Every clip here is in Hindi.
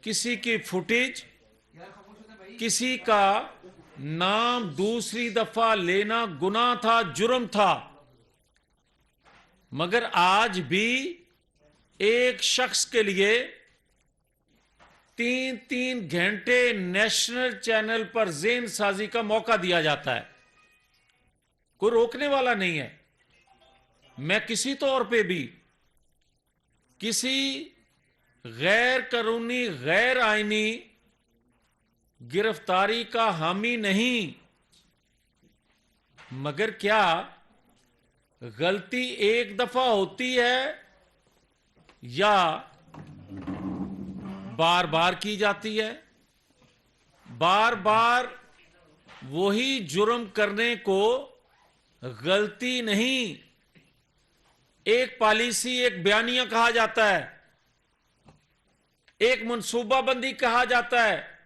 किसी की फुटेज, किसी का नाम दूसरी दफा लेना गुनाह था, जुर्म था। मगर आज भी एक शख्स के लिए 3-3 घंटे नेशनल चैनल पर जेन साजी का मौका दिया जाता है। कोई रोकने वाला नहीं है। मैं किसी तौर पे भी किसी गैर कानूनी, गैर आईनी गिरफ्तारी का हामी नहीं, मगर क्या गलती एक दफा होती है या बार बार की जाती है? बार बार वही जुर्म करने को गलती नहीं, एक पॉलिसी, एक बयानिया कहा जाता है, एक मनसूबाबंदी कहा जाता है।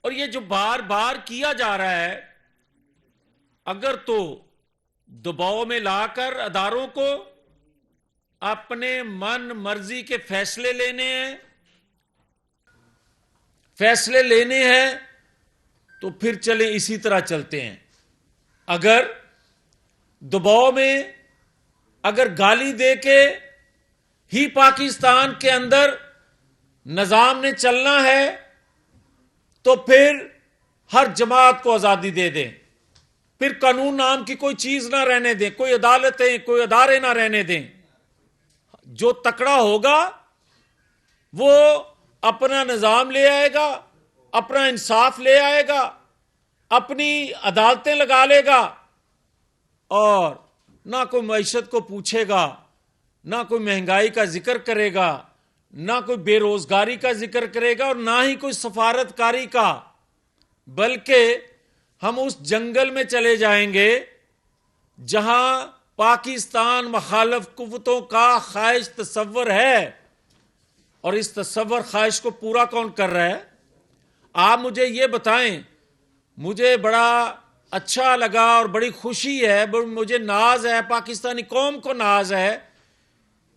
और ये जो बार बार किया जा रहा है, अगर तो दबाव में लाकर अदारों को अपने मन मर्जी के फैसले लेने हैं तो फिर चले इसी तरह चलते हैं। अगर दबाव में, अगर गाली दे के ही पाकिस्तान के अंदर निजाम ने चलना है तो फिर हर जमात को आजादी दे दें, फिर कानून नाम की कोई चीज ना रहने दें, कोई अदालतें, कोई अदारे ना रहने दें। जो तकड़ा होगा वो अपना निजाम ले आएगा, अपना इंसाफ ले आएगा, अपनी अदालतें लगा लेगा और ना कोई मईशत को पूछेगा, ना कोई महंगाई का जिक्र करेगा, ना कोई बेरोजगारी का जिक्र करेगा और ना ही कोई सफारतकारी का। बल्कि हम उस जंगल में चले जाएंगे जहां पाकिस्तान मुखालिफ कुव्वतों का ख्वाहिश तस्वर है। और इस तस्वर ख्वाहिश को पूरा कौन कर रहा है? आप मुझे ये बताएं। मुझे बड़ा अच्छा लगा और बड़ी खुशी है, मुझे नाज है, पाकिस्तानी कौम को नाज है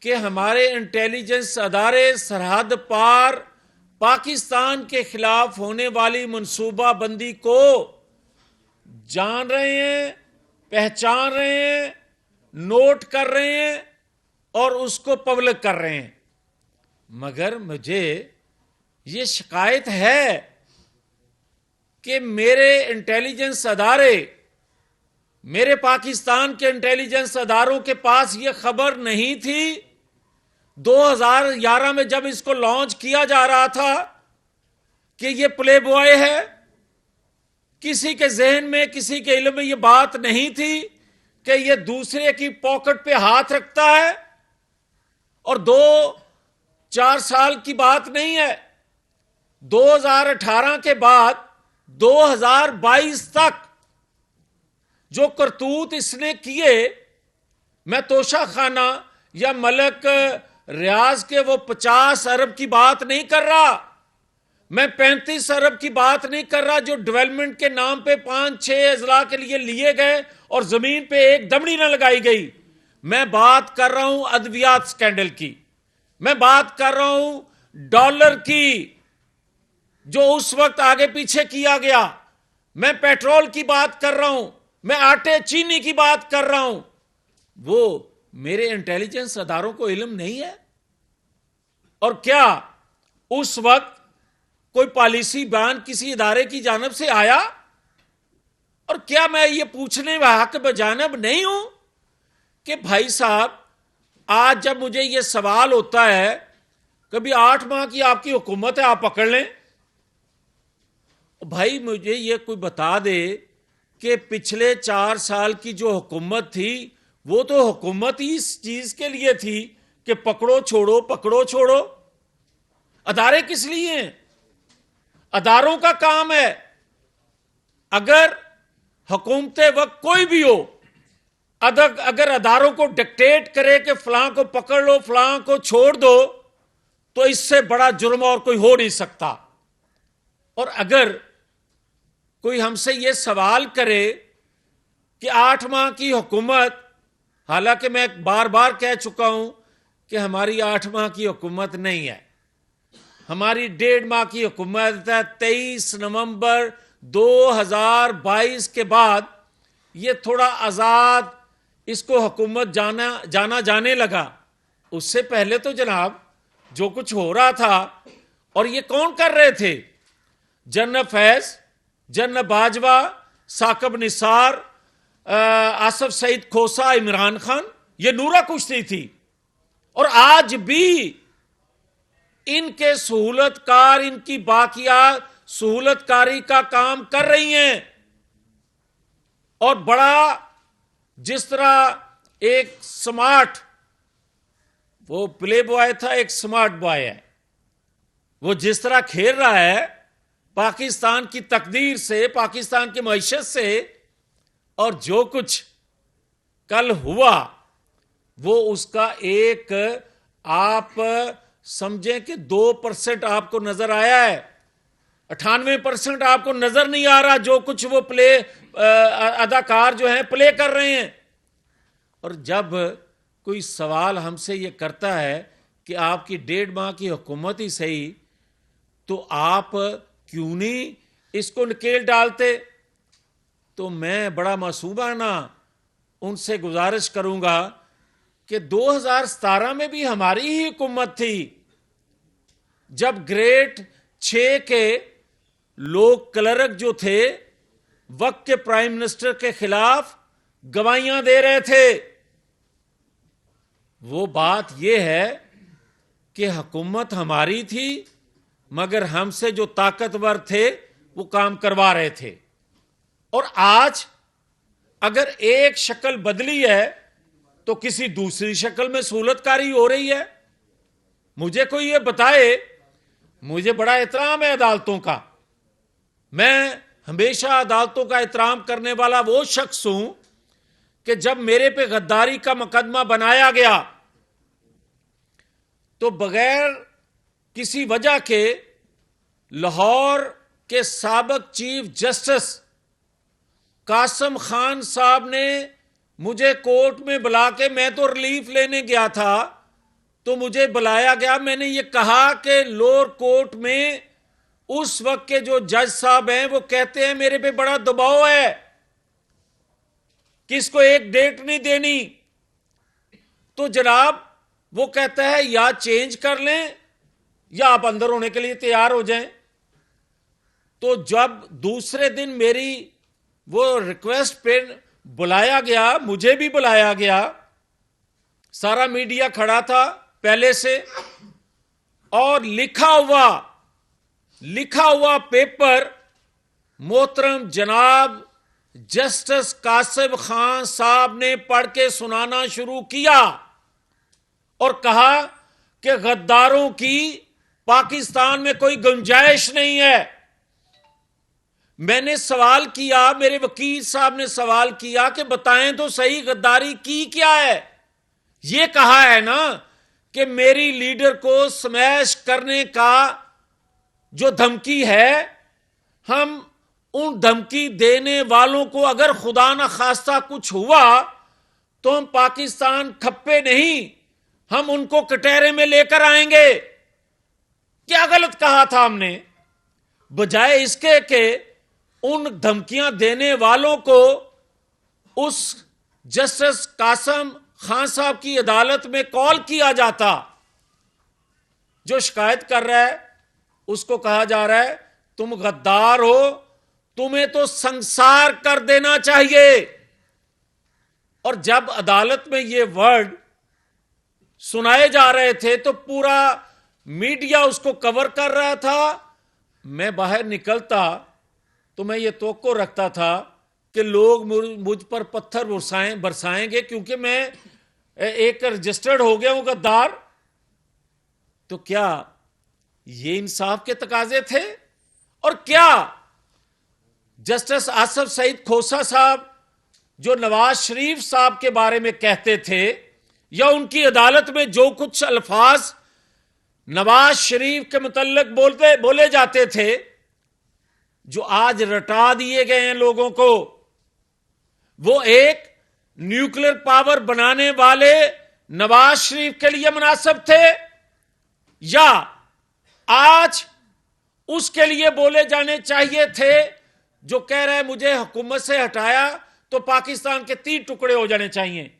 कि हमारे इंटेलिजेंस अदारे सरहद पार पाकिस्तान के खिलाफ होने वाली मनसूबाबंदी को जान रहे हैं, पहचान रहे हैं, नोट कर रहे हैं और उसको पब्लिक कर रहे हैं। मगर मुझे ये शिकायत है कि मेरे इंटेलिजेंस अदारे, मेरे पाकिस्तान के इंटेलिजेंस अदारों के पास ये खबर नहीं थी 2011 में जब इसको लॉन्च किया जा रहा था कि ये प्ले बॉय है। किसी के जहन में, किसी के इल्म में ये बात नहीं थी कि ये दूसरे की पॉकेट पे हाथ रखता है। और 2-4 साल की बात नहीं है, 2018 के बाद 2022 तक जो करतूत इसने किए, मैं तोशा खाना या मलक रियाज के वो 50 अरब की बात नहीं कर रहा, मैं 35 अरब की बात नहीं कर रहा जो डेवलपमेंट के नाम पे 5-6 अजला के लिए गए और जमीन पे एक दमड़ी न लगाई गई। मैं बात कर रहा हूं अद्वियात स्कैंडल की, मैं बात कर रहा हूं डॉलर की जो उस वक्त आगे पीछे किया गया, मैं पेट्रोल की बात कर रहा हूं, मैं आटे चीनी की बात कर रहा हूं। वो मेरे इंटेलिजेंस अदारों को इल्म नहीं है? और क्या उस वक्त कोई पॉलिसी बयान किसी इदारे की जानिब से आया? और क्या मैं ये पूछने में हक बजानिब नहीं हूं कि भाई साहब, आज जब मुझे ये सवाल होता है, कभी 8 माह की आपकी हुकूमत है, आप पकड़ लें। भाई मुझे ये कोई बता दे कि पिछले 4 साल की जो हुकूमत थी वो तो हुकूमत ही इस चीज के लिए थी कि पकड़ो छोड़ो, पकड़ो छोड़ो। अदारे किस लिए हैं? अदारों का काम है, अगर हुकूमते वक्त कोई भी हो, अगर अदारों को डिक्टेट करे कि फलां को पकड़ लो, फलां को छोड़ दो, तो इससे बड़ा जुर्म और कोई हो नहीं सकता। और अगर कोई हमसे यह सवाल करे कि 8 माह की हुकूमत, हालांकि मैं बार बार कह चुका हूं कि हमारी 8 माह की हुकूमत नहीं है, हमारी 1.5 माह की हुकूमत है। 23 नवंबर 2022 के बाद ये थोड़ा आज़ाद इसको हुकूमत जाना जाने लगा। उससे पहले तो जनाब जो कुछ हो रहा था, और ये कौन कर रहे थे? जनरल फैज, जनरल बाजवा, साकिब निसार, आसफ सईद खोसा, इमरान खान, ये नूरा कुश्ती थी। और आज भी इनके सहूलतकार इनकी बाकिया सहूलतकारी का काम कर रही हैं। और बड़ा जिस तरह एक स्मार्ट, वो प्ले बॉय था, एक स्मार्ट बॉय है, वो जिस तरह खेल रहा है पाकिस्तान की तकदीर से, पाकिस्तान की मईशत से, और जो कुछ कल हुआ वो उसका एक, आप समझें कि 2% आपको नजर आया है, 98% आपको नजर नहीं आ रहा जो कुछ वो प्ले अदाकार जो हैं प्ले कर रहे हैं। और जब कोई सवाल हमसे ये करता है कि आपकी 1.5 माह की हुकूमत ही सही, तो आप क्यों नहीं इसको नकेल डालते? तो मैं बड़ा मासूमाना उनसे गुजारिश करूंगा कि 2017 में भी हमारी ही हुकूमत थी, जब ग्रेड 6 के लोग क्लर्क जो थे वक्त के प्राइम मिनिस्टर के खिलाफ गवाहियां दे रहे थे। वो बात यह है कि हुकूमत हमारी थी, मगर हमसे जो ताकतवर थे वो काम करवा रहे थे। और आज अगर एक शक्ल बदली है तो किसी दूसरी शक्ल में सहूलतकारी हो रही है। मुझे कोई ये बताए, मुझे बड़ा एहतराम है अदालतों का, मैं हमेशा अदालतों का एहतराम करने वाला वो शख्स हूं कि जब मेरे पे गद्दारी का मुकदमा बनाया गया तो बगैर किसी वजह के लाहौर के साबिक चीफ जस्टिस कासिम खान साहब ने मुझे कोर्ट में बुला के, मैं तो रिलीफ लेने गया था तो मुझे बुलाया गया, मैंने ये कहा कि लोअर कोर्ट में उस वक्त के जो जज साहब हैं वो कहते हैं मेरे पे बड़ा दबाव है कि इसको एक डेट नहीं देनी। तो जनाब वो कहता है या चेंज कर लें या आप अंदर होने के लिए तैयार हो जाएं। तो जब दूसरे दिन मेरी वो रिक्वेस्ट पे बुलाया गया, मुझे भी बुलाया गया, सारा मीडिया खड़ा था पहले से, और लिखा हुआ पेपर मोहतरम जनाब जस्टिस कासिम खान साहब ने पढ़ के सुनाना शुरू किया और कहा कि गद्दारों की पाकिस्तान में कोई गुंजाइश नहीं है। मैंने सवाल किया, मेरे वकील साहब ने सवाल किया कि बताएं तो सही गद्दारी की क्या है। यह कहा है ना कि मेरी लीडर को स्मैश करने का जो धमकी है, हम उन धमकी देने वालों को अगर खुदा न खास्ता कुछ हुआ तो हम पाकिस्तान खप्पे नहीं, हम उनको कटहरे में लेकर आएंगे। क्या गलत कहा था हमने? बजाय इसके कि उन धमकियां देने वालों को उस जस्टिस कासिम खान साहब की अदालत में कॉल किया जाता। जो शिकायत कर रहा है उसको कहा जा रहा है तुम गद्दार हो, तुम्हें तो संसार कर देना चाहिए। और जब अदालत में ये वर्ड सुनाए जा रहे थे तो पूरा मीडिया उसको कवर कर रहा था। मैं बाहर निकलता तो मैं ये तवक्को रखता था कि लोग मुझ पर पत्थर बरसाएंगे क्योंकि मैं एक रजिस्टर्ड हो गया हूं गद्दार। तो क्या ये इंसाफ के तकाजे थे? और क्या जस्टिस आसफ सईद खोसा साहब जो नवाज शरीफ साहब के बारे में कहते थे, या उनकी अदालत में जो कुछ अल्फाज नवाज शरीफ के मुतल्लिक बोले जाते थे, जो आज रटा दिए गए हैं लोगों को, वो एक न्यूक्लियर पावर बनाने वाले नवाज शरीफ के लिए मुनासिब थे या आज उसके लिए बोले जाने चाहिए थे जो कह रहे हैं मुझे हुकूमत से हटाया तो पाकिस्तान के 3 टुकड़े हो जाने चाहिए।